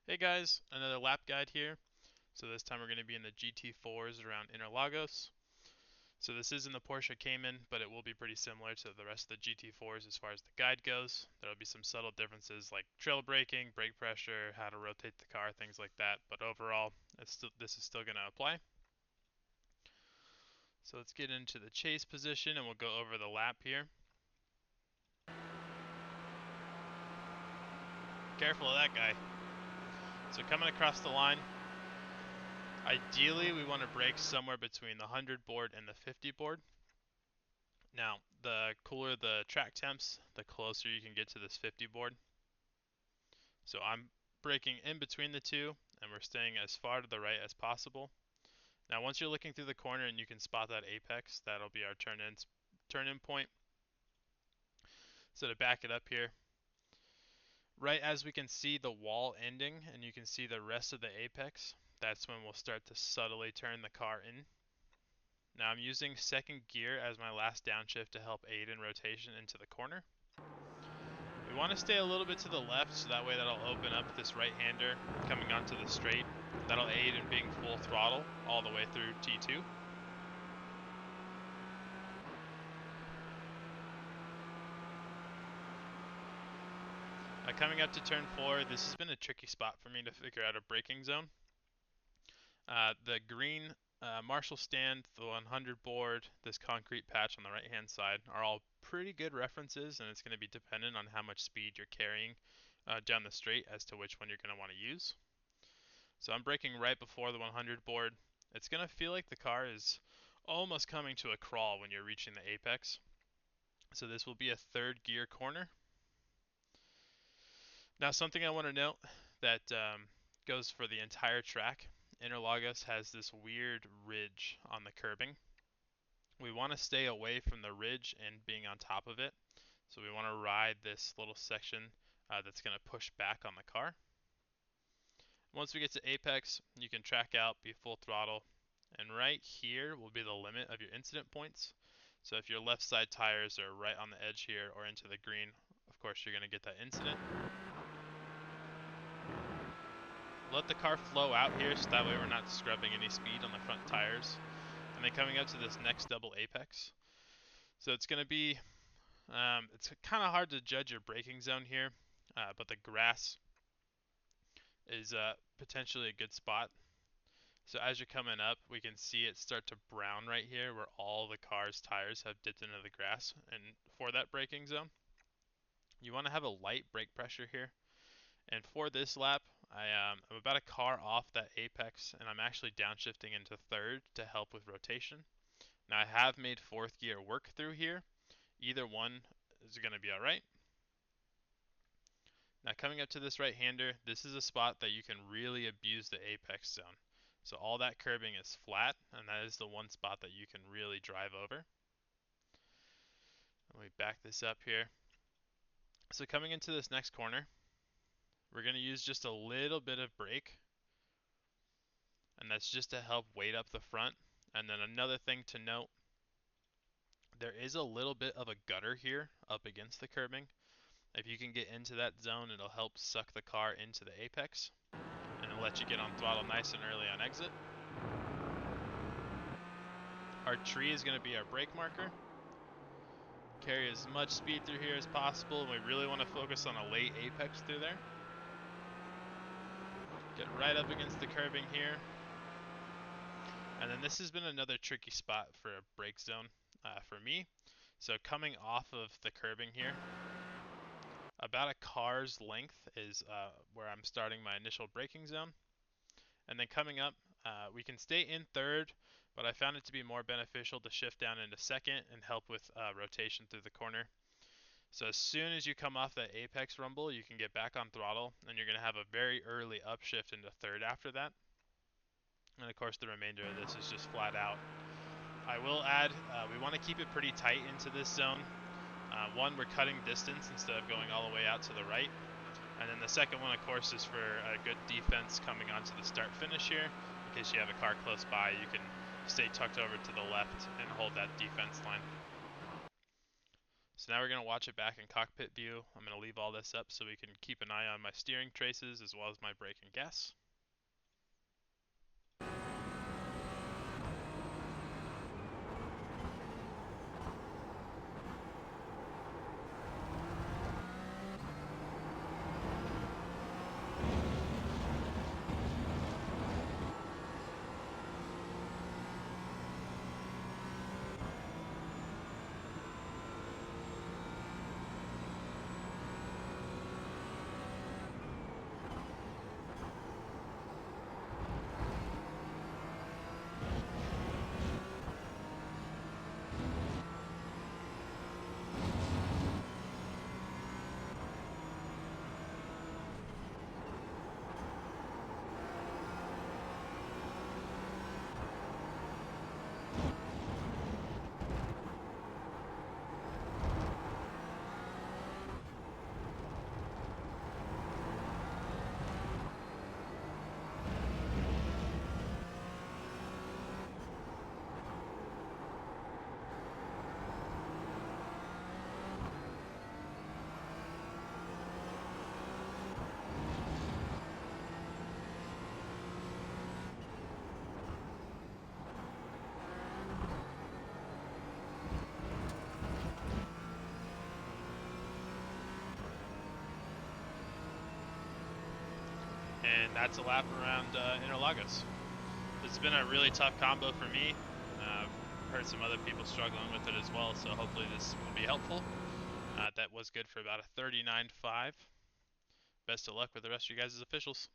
Hey guys, another lap guide here. So this time we're going to be in the GT4s around Interlagos. So this is in the Porsche Cayman, but it will be pretty similar to the rest of the GT4s as far as the guide goes. There will be some subtle differences like trail braking, brake pressure, how to rotate the car, things like that. But overall, this is still going to apply. So let's get into the chase position and we'll go over the lap here. Careful of that guy. So coming across the line, ideally, we want to brake somewhere between the 100 board and the 50 board. Now, the cooler the track temps, the closer you can get to this 50 board. So I'm braking in between the two, and we're staying as far to the right as possible. Now, once you're looking through the corner and you can spot that apex, that'll be our turn-in point. So to back it up here, right as we can see the wall ending and you can see the rest of the apex, that's when we'll start to subtly turn the car in. Now I'm using second gear as my last downshift to help aid in rotation into the corner. We want to stay a little bit to the left so that way that'll open up this right-hander coming onto the straight. That'll aid in being full throttle all the way through T2. Coming up to turn 4, this has been a tricky spot for me to figure out a braking zone. The green Marshall stand, the 100 board, this concrete patch on the right hand side are all pretty good references, and it's going to be dependent on how much speed you're carrying down the straight as to which one you're going to want to use. So I'm braking right before the 100 board. It's going to feel like the car is almost coming to a crawl when you're reaching the apex. So this will be a third gear corner. Now something I want to note that goes for the entire track. Interlagos has this weird ridge on the curbing. We want to stay away from the ridge and being on top of it. So we want to ride this little section that's going to push back on the car. Once we get to apex, you can track out, be full throttle, and right here will be the limit of your incident points. So if your left side tires are right on the edge here or into the green, of course you're going to get that incident. Let the car flow out here so that way we're not scrubbing any speed on the front tires. And then coming up to this next double apex. So it's going to be, it's kind of hard to judge your braking zone here, but the grass is potentially a good spot. So as you're coming up, we can see it start to brown right here where all the car's tires have dipped into the grass. And for that braking zone, you want to have a light brake pressure here. And for this lap, I'm about a car off that apex, and I'm actually downshifting into third to help with rotation. Now I have made fourth gear work through here. Either one is going to be alright. Now coming up to this right-hander, this is a spot that you can really abuse the apex zone. So all that curbing is flat, and that is the one spot that you can really drive over. Let me back this up here. So coming into this next corner, we're going to use just a little bit of brake, and that's just to help weight up the front. And then another thing to note, there is a little bit of a gutter here up against the curbing. If you can get into that zone, it'll help suck the car into the apex, and it'll let you get on throttle nice and early on exit. Our tree is going to be our brake marker. Carry as much speed through here as possible, and we really want to focus on a late apex through there. Get right up against the curbing here. And then this has been another tricky spot for a brake zone for me. So coming off of the curbing here, about a car's length is where I'm starting my initial braking zone. And then coming up, we can stay in third, but I found it to be more beneficial to shift down into second and help with rotation through the corner. So as soon as you come off that apex rumble, you can get back on throttle, and you're going to have a very early upshift into third after that. And of course the remainder of this is just flat out. I will add, we want to keep it pretty tight into this zone. One, we're cutting distance instead of going all the way out to the right. And then the second one, of course, is for a good defense coming onto the start finish here. In case you have a car close by, you can stay tucked over to the left and hold that defense line. So now we're going to watch it back in cockpit view. I'm going to leave all this up so we can keep an eye on my steering traces as well as my brake and gas. And that's a lap around Interlagos. It's been a really tough combo for me. I've heard some other people struggling with it as well, so hopefully this will be helpful. That was good for about a 39.5. Best of luck with the rest of you guys as officials.